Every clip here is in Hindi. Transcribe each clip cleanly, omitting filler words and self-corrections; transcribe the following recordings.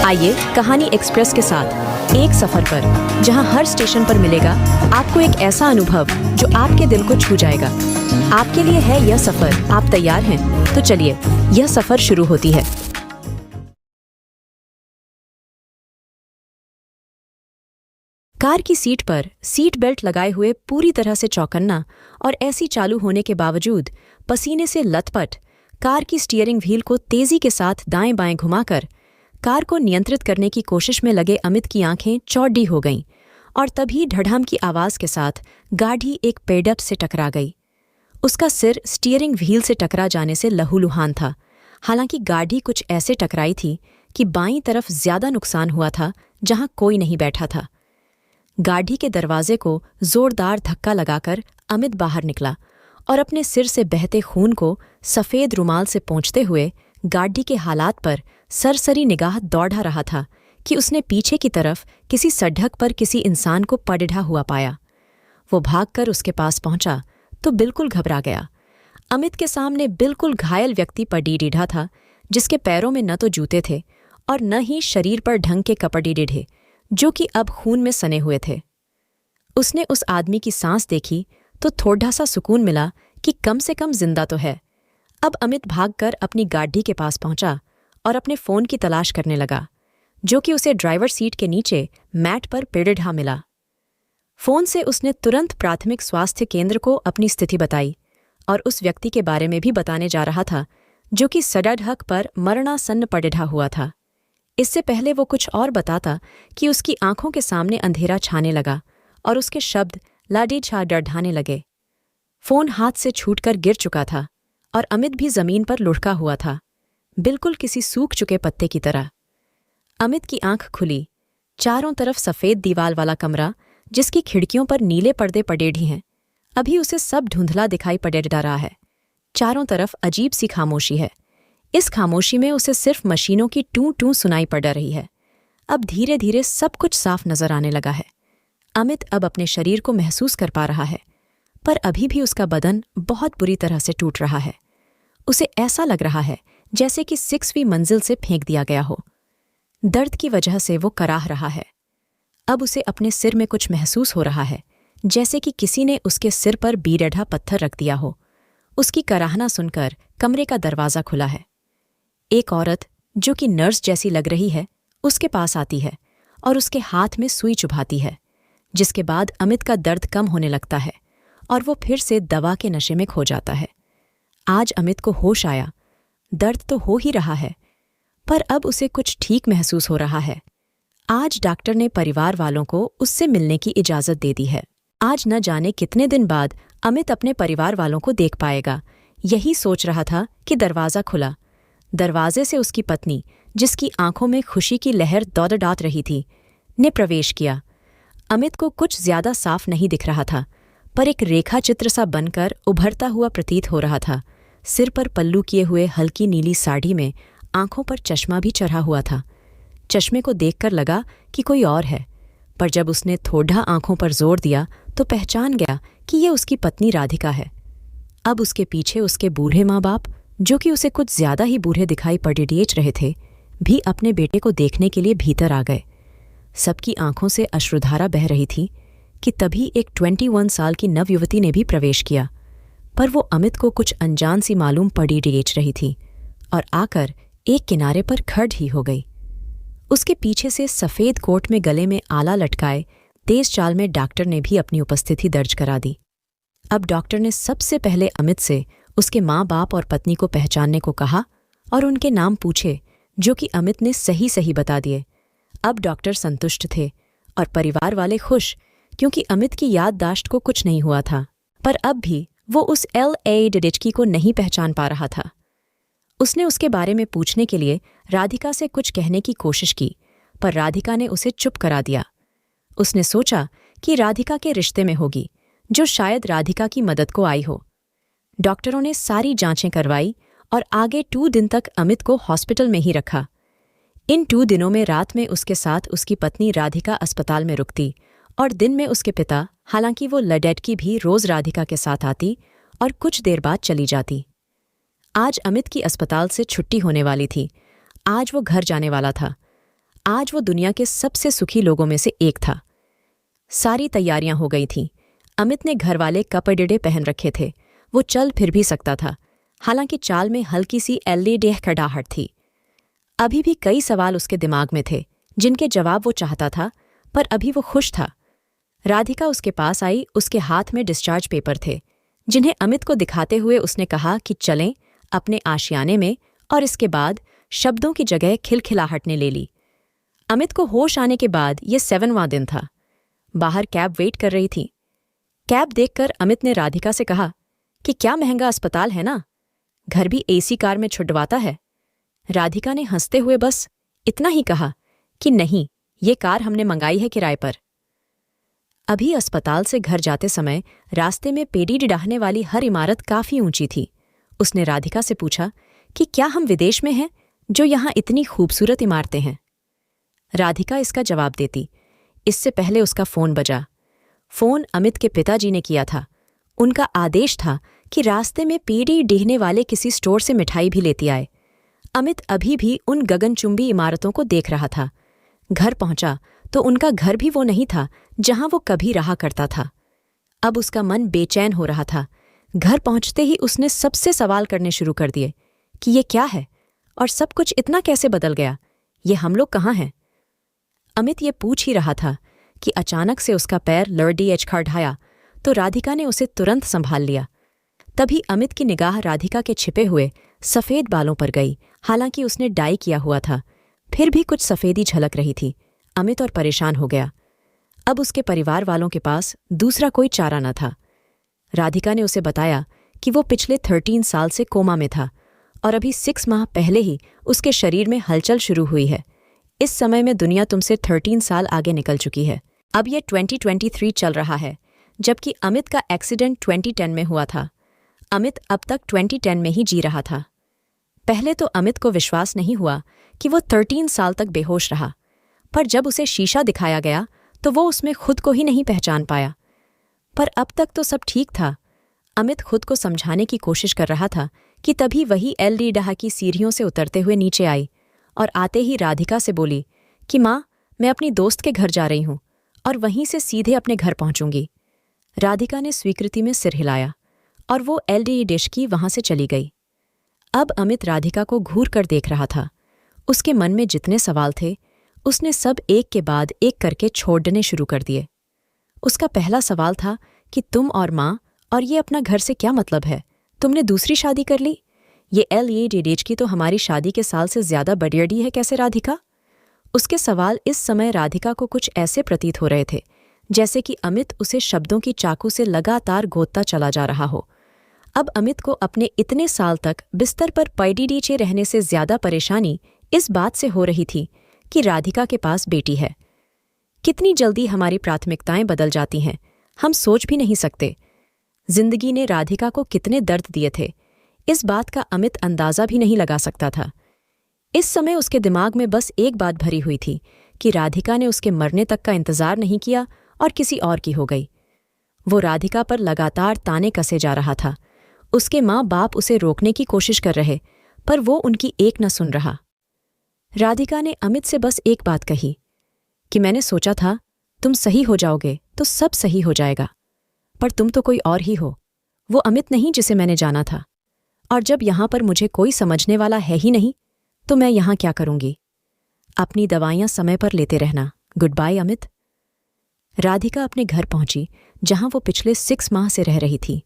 आइए कहानी एक्सप्रेस के साथ एक सफर पर, जहां हर स्टेशन पर मिलेगा आपको एक ऐसा अनुभव जो आपके दिल को छू जाएगा। आपके लिए है यह सफर। आप तैयार हैं? तो चलिए, यह सफर शुरू होती है। कार की सीट पर सीट बेल्ट लगाए हुए पूरी तरह से चौकन्ना और एसी चालू होने के बावजूद पसीने से लथपथ कार की स्टीयरिंग व्हील को तेजी के साथ दाएं बाएं घुमाकर कार को नियंत्रित करने की कोशिश में लगे अमित की आंखें चौड़ी हो गईं और तभी ढढ़म की आवाज के साथ गाड़ी एक पेड़प से टकरा गई। उसका सिर स्टीयरिंग व्हील से टकरा जाने से लहूलुहान था। हालांकि गाड़ी कुछ ऐसे टकराई थी कि बाईं तरफ ज्यादा नुकसान हुआ था जहां कोई नहीं बैठा था। गाड़ी के दरवाजे को जोरदार धक्का लगाकर अमित बाहर निकला और अपने सिर से बहते खून को सफ़ेद रुमाल से पोंछते हुए गाड़ी के हालात पर सरसरी निगाह दौड़ा रहा था कि उसने पीछे की तरफ किसी सड़क पर किसी इंसान को पड़ढ़ा हुआ पाया। वो भागकर उसके पास पहुंचा तो बिल्कुल घबरा गया। अमित के सामने बिल्कुल घायल व्यक्ति पड़ीढ़ा था, जिसके पैरों में न तो जूते थे और न ही शरीर पर ढंग के कपड़े ढीढ़े, जो कि अब खून में सने हुए थे। उसने उस आदमी की सांस देखी तो थोड़ा सा सुकून मिला कि कम से कम जिंदा तो है। अब अमित भागकर अपनी गाड़ी के पास पहुंचा और अपने फ़ोन की तलाश करने लगा, जो कि उसे ड्राइवर सीट के नीचे मैट पर पड़ढ़ा मिला। फ़ोन से उसने तुरंत प्राथमिक स्वास्थ्य केंद्र को अपनी स्थिति बताई और उस व्यक्ति के बारे में भी बताने जा रहा था, जो कि सड़क पर मरणासन्न पड़ढ़ा हुआ था। इससे पहले वो कुछ और बताता कि उसकी आंखों के सामने अंधेरा छाने लगा और उसके शब्द लाडी छा डढ़ाने लगे। फ़ोन हाथ से छूटकर गिर चुका था और अमित भी जमीन पर लुढ़का हुआ था, बिल्कुल किसी सूख चुके पत्ते की तरह। अमित की आंख खुली। चारों तरफ सफ़ेद दीवाल वाला कमरा, जिसकी खिड़कियों पर नीले पर्दे पड़ेढ़ी हैं, अभी उसे सब धुंधला दिखाई पड़ेढ़ा रहा है। चारों तरफ अजीब सी खामोशी है। इस खामोशी में उसे सिर्फ मशीनों की टूं टूं सुनाई पड़ रही है। अब धीरे धीरे सब कुछ साफ नजर आने लगा है। अमित अब अपने शरीर को महसूस कर पा रहा है, पर अभी भी उसका बदन बहुत बुरी तरह से टूट रहा है। उसे ऐसा लग रहा है जैसे कि 6वीं मंजिल से फेंक दिया गया हो। दर्द की वजह से वो कराह रहा है। अब उसे अपने सिर में कुछ महसूस हो रहा है, जैसे कि किसी ने उसके सिर पर बीढ़ा पत्थर रख दिया हो। उसकी कराहना सुनकर कमरे का दरवाज़ा खुला है। एक औरत, जो कि नर्स जैसी लग रही है, उसके पास आती है और उसके हाथ में सुई चुभाती है, जिसके बाद अमित का दर्द कम होने लगता है और वो फिर से दवा के नशे में खो जाता है। आज अमित को होश आया। दर्द तो हो ही रहा है, पर अब उसे कुछ ठीक महसूस हो रहा है। आज डॉक्टर ने परिवार वालों को उससे मिलने की इजाज़त दे दी है। आज न जाने कितने दिन बाद अमित अपने परिवार वालों को देख पाएगा। यही सोच रहा था कि दरवाज़ा खुला। दरवाजे से उसकी पत्नी, जिसकी आंखों में खुशी की लहर दौड़ात रही थी, ने प्रवेश किया। अमित को कुछ ज्यादा साफ नहीं दिख रहा था, पर एक रेखा चित्र सा बनकर उभरता हुआ प्रतीत हो रहा था। सिर पर पल्लू किए हुए हल्की नीली साड़ी में आंखों पर चश्मा भी चढ़ा हुआ था। चश्मे को देखकर लगा कि कोई और है, पर जब उसने थोड़ा आंखों पर जोर दिया तो पहचान गया कि ये उसकी पत्नी राधिका है। अब उसके पीछे उसके बूढ़े माँ बाप, जो कि उसे कुछ ज्यादा ही बूढ़े दिखाई पड़ेढ़ रहे थे, भी अपने बेटे को देखने के लिए भीतर आ गए। सबकी आंखों से अश्रुधारा बह रही थी कि तभी एक 21 साल की नवयुवती ने भी प्रवेश किया, पर वो अमित को कुछ अनजान सी मालूम पड़ेढ़ रही थी और आकर एक किनारे पर खड़ ही हो गई। उसके पीछे से सफ़ेद कोट में गले में आला लटकाए तेज चाल में डॉक्टर ने भी अपनी उपस्थिति दर्ज करा दी। अब डॉक्टर ने सबसे पहले अमित से उसके माँ बाप और पत्नी को पहचानने को कहा और उनके नाम पूछे, जो कि अमित ने सही सही बता दिए। अब डॉक्टर संतुष्ट थे और परिवार वाले खुश, क्योंकि अमित की याददाश्त को कुछ नहीं हुआ था, पर अब भी वो उस L.A. डिडिचकी को नहीं पहचान पा रहा था। उसने उसके बारे में पूछने के लिए राधिका से कुछ कहने की कोशिश की, पर राधिका ने उसे चुप करा दिया। उसने सोचा कि राधिका के रिश्ते में होगी, जो शायद राधिका की मदद को आई हो। डॉक्टरों ने सारी जांचें करवाई और आगे 2 दिन तक अमित को हॉस्पिटल में ही रखा। इन 2 दिनों में रात में उसके साथ उसकी पत्नी राधिका अस्पताल में रुकती और दिन में उसके पिता, हालांकि वो लडेटकी भी रोज राधिका के साथ आती और कुछ देर बाद चली जाती। आज अमित की अस्पताल से छुट्टी होने वाली थी। आज वो घर जाने वाला था। आज वो दुनिया के सबसे सुखी लोगों में से एक था। सारी तैयारियां हो गई थीं। अमित ने घरवाले कपड़े पहन रखे थे। वो चल फिर भी सकता था, हालांकि चाल में हल्की सी एल्लीडेह खड़ाहट थी। अभी भी कई सवाल उसके दिमाग में थे जिनके जवाब वो चाहता था, पर अभी वो खुश था। राधिका उसके पास आई। उसके हाथ में डिस्चार्ज पेपर थे, जिन्हें अमित को दिखाते हुए उसने कहा कि चलें अपने आशियाने में, और इसके बाद शब्दों की जगह खिलखिलाहट ने ले ली। अमित को होश आने के बाद ये 7वां दिन था। बाहर कैब वेट कर रही थी। कैब देखकर अमित ने राधिका से कहा कि क्या महंगा अस्पताल है ना, घर भी एसी कार में छुड़वाता है। राधिका ने हंसते हुए बस इतना ही कहा कि नहीं, ये कार हमने मंगाई है किराए पर। अभी अस्पताल से घर जाते समय रास्ते में पेड़ी डिडाहने वाली हर इमारत काफी ऊंची थी। उसने राधिका से पूछा कि क्या हम विदेश में हैं जो यहाँ इतनी खूबसूरत इमारतें हैं। राधिका इसका जवाब देती, इससे पहले उसका फोन बजा। फोन अमित के पिताजी ने किया था। उनका आदेश था कि रास्ते में पेड़ी डीहने वाले किसी स्टोर से मिठाई भी लेती आए। अमित अभी भी उन गगनचुंबी इमारतों को देख रहा था। घर पहुंचा तो उनका घर भी वो नहीं था जहां वो कभी रहा करता था। अब उसका मन बेचैन हो रहा था। घर पहुंचते ही उसने सबसे सवाल करने शुरू कर दिए कि ये क्या है और सब कुछ इतना कैसे बदल गया, ये हम लोग कहाँ हैं। अमित ये पूछ ही रहा था कि अचानक से उसका पैर लड़डी एचखड़ाया तो राधिका ने उसे तुरंत संभाल लिया। तभी अमित की निगाह राधिका के छिपे हुए सफ़ेद बालों पर गई। हालांकि उसने डाई किया हुआ था, फिर भी कुछ सफ़ेदी झलक रही थी। अमित और परेशान हो गया। अब उसके परिवार वालों के पास दूसरा कोई चारा न था। राधिका ने उसे बताया कि वो पिछले 13 साल से कोमा में था और अभी 6 माह पहले ही उसके शरीर में हलचल शुरू हुई है। इस समय में दुनिया तुमसे 13 साल आगे निकल चुकी है। अब ये 2023 चल रहा है, जबकि अमित का एक्सीडेंट 2010 में हुआ था। अमित अब तक 2010 में ही जी रहा था। पहले तो अमित को विश्वास नहीं हुआ कि वो 13 साल तक बेहोश रहा, पर जब उसे शीशा दिखाया गया तो वो उसमें खुद को ही नहीं पहचान पाया। पर अब तक तो सब ठीक था। अमित खुद को समझाने की कोशिश कर रहा था कि तभी वही एल्लीडाह की सीढ़ियों से उतरते हुए नीचे आई और आते ही राधिका से बोली कि माँ, मैं अपनी दोस्त के घर जा रही हूँ और वहीं से सीधे अपने घर पहुंचूंगी। राधिका ने स्वीकृति में सिर हिलाया और वो एल्लीडाह की वहां से चली गई। अब अमित राधिका को घूर कर देख रहा था। उसके मन में जितने सवाल थे उसने सब एक के बाद एक करके छोड़ने शुरू कर दिए। उसका पहला सवाल था कि तुम और माँ और ये अपना घर से क्या मतलब है? तुमने दूसरी शादी कर ली? ये एल्लीडाह की तो हमारी शादी के साल से ज्यादा बड़ी है कैसे राधिका? उसके सवाल इस समय राधिका को कुछ ऐसे प्रतीत हो रहे थे जैसे कि अमित उसे शब्दों की चाकू से लगातार गोदता चला जा रहा हो। अब अमित को अपने इतने साल तक बिस्तर पर पैडी नीचे रहने से ज्यादा परेशानी इस बात से हो रही थी कि राधिका के पास बेटी है। कितनी जल्दी हमारी प्राथमिकताएं बदल जाती हैं, हम सोच भी नहीं सकते। जिंदगी ने राधिका को कितने दर्द दिए थे, इस बात का अमित अंदाजा भी नहीं लगा सकता था। इस समय उसके दिमाग में बस एक बात भरी हुई थी कि राधिका ने उसके मरने तक का इंतजार नहीं किया और किसी और की हो गई। वो राधिका पर लगातार ताने कसे जा रहा था। उसके माँ बाप उसे रोकने की कोशिश कर रहे, पर वो उनकी एक न सुन रहा। राधिका ने अमित से बस एक बात कही कि मैंने सोचा था तुम सही हो जाओगे तो सब सही हो जाएगा, पर तुम तो कोई और ही हो, वो अमित नहीं जिसे मैंने जाना था। और जब यहाँ पर मुझे कोई समझने वाला है ही नहीं तो मैं यहाँ क्या करूँगी? अपनी दवाइयाँ समय पर लेते रहना। Good bye Amit. राधिका अपने घर पहुंची जहां वो पिछले 6 माह से रह रही थी,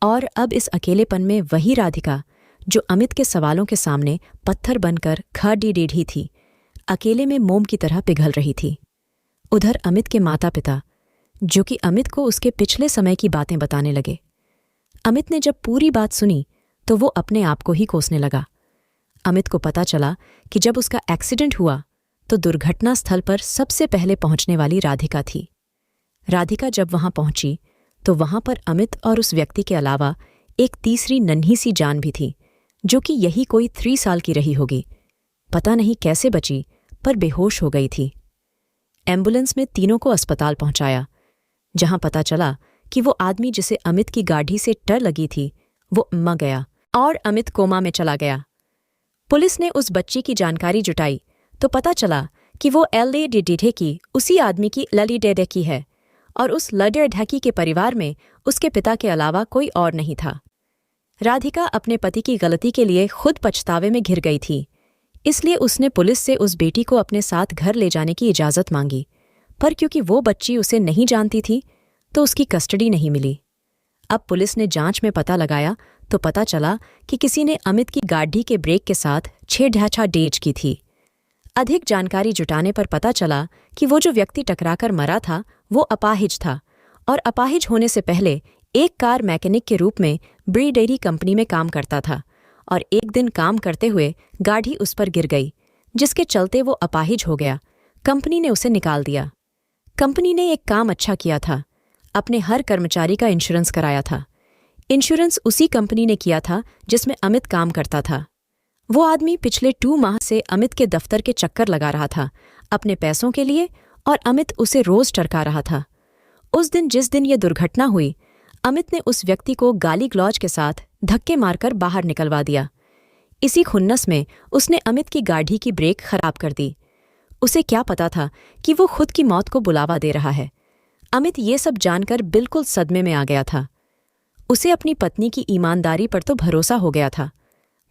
और अब इस अकेलेपन में वही राधिका जो अमित के सवालों के सामने पत्थर बनकर खड़ी टेढ़ी थी, अकेले में मोम की तरह पिघल रही थी। उधर अमित के माता पिता जो कि अमित को उसके पिछले समय की बातें बताने लगे। अमित ने जब पूरी बात सुनी तो वो अपने आप को ही कोसने लगा। अमित को पता चला कि जब उसका एक्सीडेंट हुआ तो दुर्घटना स्थल पर सबसे पहले पहुंचने वाली राधिका थी। राधिका जब वहां पहुंची तो वहां पर अमित और उस व्यक्ति के अलावा एक तीसरी नन्ही सी जान भी थी, जो कि यही कोई 3 साल की रही होगी। पता नहीं कैसे बची, पर बेहोश हो गई थी। एम्बुलेंस में तीनों को अस्पताल पहुंचाया, जहां पता चला कि वो आदमी जिसे अमित की गाड़ी से टर लगी थी वो मर गया और अमित कोमा में चला गया। पुलिस ने उस बच्ची की जानकारी जुटाई तो पता चला कि वो एलडी ढेकी उसी आदमी की लली ढेकी है और उस लडे ढेकी के परिवार में उसके पिता के अलावा कोई और नहीं था। राधिका अपने पति की गलती के लिए खुद पछतावे में घिर गई थी, इसलिए उसने पुलिस से उस बेटी को अपने साथ घर ले जाने की इजाज़त मांगी, पर क्योंकि वो बच्ची उसे नहीं जानती थी तो उसकी कस्टडी नहीं मिली। अब पुलिस ने जांच में पता लगाया तो पता चला कि किसी ने अमित की गाड़ी के ब्रेक के साथ छेड़छाड़ डेज की थी। अधिक जानकारी जुटाने पर पता चला कि वो जो व्यक्ति टकराकर मरा था वो अपाहिज था और अपाहिज होने से पहले एक कार मैकेनिक के रूप में ब्री डेयरी कंपनी में काम करता था और एक दिन काम करते हुए गाड़ी उस पर गिर गई, जिसके चलते वो अपाहिज हो गया। कंपनी ने उसे निकाल दिया। कंपनी ने एक काम अच्छा किया था, अपने हर कर्मचारी का इंश्योरेंस कराया था। इंश्योरेंस उसी कंपनी ने किया था जिसमें अमित काम करता था। वो आदमी पिछले 2 माह से अमित के दफ्तर के चक्कर लगा रहा था अपने पैसों के लिए और अमित उसे रोज टरका रहा था। उस दिन जिस दिन ये दुर्घटना हुई, अमित ने उस व्यक्ति को गाली गलौज के साथ धक्के मारकर बाहर निकलवा दिया। इसी खुन्नस में उसने अमित की गाड़ी की ब्रेक खराब कर दी। उसे क्या पता था कि वो खुद की मौत को बुलावा दे रहा है। अमित ये सब जानकर बिल्कुल सदमे में आ गया था। उसे अपनी पत्नी की ईमानदारी पर तो भरोसा हो गया था,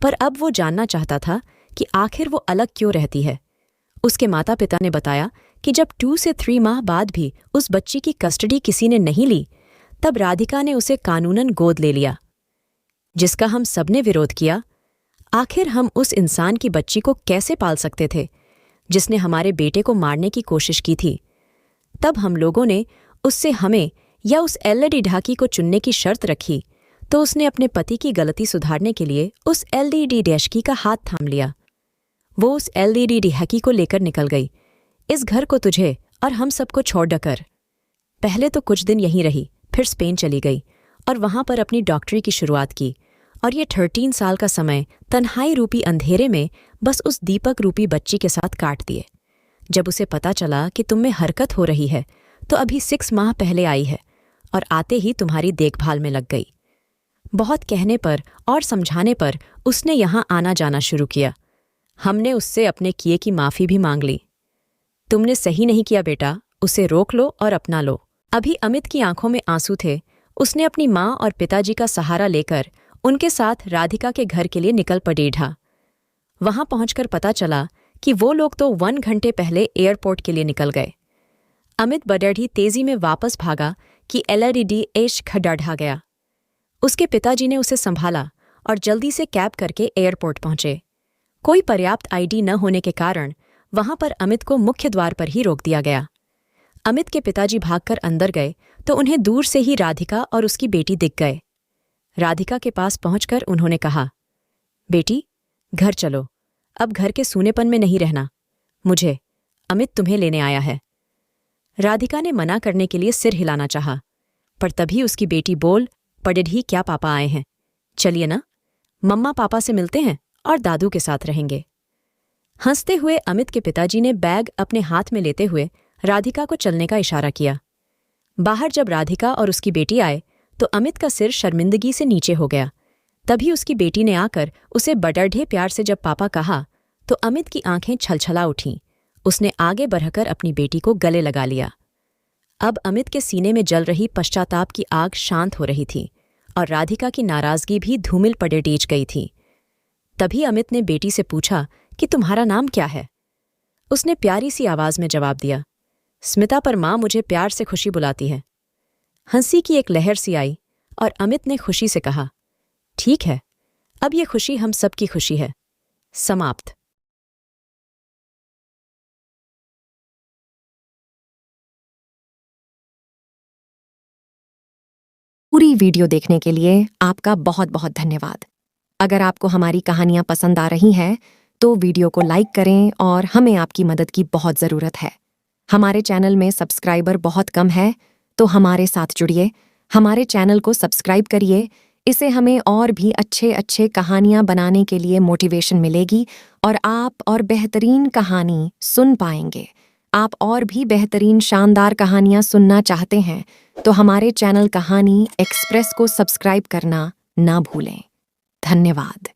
पर अब वो जानना चाहता था कि आखिर वो अलग क्यों रहती है। उसके माता पिता ने बताया कि जब 2 से 3 माह बाद भी उस बच्ची की कस्टडी किसी ने नहीं ली, तब राधिका ने उसे कानूनन गोद ले लिया, जिसका हम सबने विरोध किया। आखिर हम उस इंसान की बच्ची को कैसे पाल सकते थे जिसने हमारे बेटे को मारने की कोशिश की थी। तब हम लोगों ने उससे हमें या उस एलडी ढाकी को चुनने की शर्त रखी, तो उसने अपने पति की गलती सुधारने के लिए उस एलडी ढाकी का हाथ थाम लिया। वो उस एलडी ढाकी को लेकर निकल गई, इस घर को तुझे और हम सबको छोड़ डकर। पहले तो कुछ दिन यहीं रही, फिर स्पेन चली गई और वहां पर अपनी डॉक्टरी की शुरुआत की। और ये 13 साल का समय तन्हाई रूपी अंधेरे में बस उस दीपक रूपी बच्ची के साथ काट दिए। जब उसे पता चला कि तुम में हरकत हो रही है तो अभी 6 माह पहले आई है और आते ही तुम्हारी देखभाल में लग गई। बहुत कहने पर और समझाने पर उसने यहाँ आना जाना शुरू किया। हमने उससे अपने किए की माफ़ी भी मांग ली। तुमने सही नहीं किया बेटा, उसे रोक लो और अपना लो। अभी अमित की आंखों में आंसू थे। उसने अपनी माँ और पिताजी का सहारा लेकर उनके साथ राधिका के घर के लिए निकल पड़ेढ़ा। वहां पहुंचकर पता चला कि वो लोग तो 1 घंटे पहले एयरपोर्ट के लिए निकल गए। अमित बडढ़ी तेजी में वापस भागा कि एलईडी एश खड़ा गया। उसके पिताजी ने उसे संभाला और जल्दी से कैब करके एयरपोर्ट पहुंचे। कोई पर्याप्त आईडी न होने के कारण वहां पर अमित को मुख्य द्वार पर ही रोक दिया गया। अमित के पिताजी भागकर अंदर गए तो उन्हें दूर से ही राधिका और उसकी बेटी दिख गए। राधिका के पास पहुंचकर उन्होंने कहा, बेटी घर चलो, अब घर के सूनेपन में नहीं रहना। मुझे अमित तुम्हें लेने आया है। राधिका ने मना करने के लिए सिर हिलाना चाहा, पर तभी उसकी बेटी बोल पड़ेढ़ी, क्या पापा आए हैं, चलिए ना, मम्मा पापा से मिलते हैं और दादू के साथ रहेंगे। हंसते हुए अमित के पिताजी ने बैग अपने हाथ में लेते हुए राधिका को चलने का इशारा किया। बाहर जब राधिका और उसकी बेटी आए तो अमित का सिर शर्मिंदगी से नीचे हो गया। तभी उसकी बेटी ने आकर उसे बडढ़े प्यार से जब पापा कहा तो अमित की आंखें छलछला उठीं। उसने आगे बढ़कर अपनी बेटी को गले लगा लिया। अब अमित के सीने में जल रही पश्चाताप की आग शांत हो रही थी और राधिका की नाराजगी भी धूमिल पड़े टीच गई थी। तभी अमित ने बेटी से पूछा कि तुम्हारा नाम क्या है। उसने प्यारी सी आवाज में जवाब दिया, स्मिता, पर माँ मुझे प्यार से खुशी बुलाती है। हंसी की एक लहर सी आई और अमित ने खुशी से कहा, ठीक है, अब ये खुशी हम सबकी खुशी है। समाप्त। पूरी वीडियो देखने के लिए आपका बहुत बहुत धन्यवाद। अगर आपको हमारी कहानियाँ पसंद आ रही हैं तो वीडियो को लाइक करें और हमें आपकी मदद की बहुत ज़रूरत है। हमारे चैनल में सब्सक्राइबर बहुत कम है, तो हमारे साथ जुड़िए, हमारे चैनल को सब्सक्राइब करिए। इससे हमें और भी अच्छे कहानियाँ बनाने के लिए मोटिवेशन मिलेगी और आप और बेहतरीन कहानी सुन पाएंगे। आप और भी बेहतरीन शानदार कहानियाँ सुनना चाहते हैं तो हमारे चैनल कहानी एक्सप्रेस को सब्सक्राइब करना ना भूलें। धन्यवाद।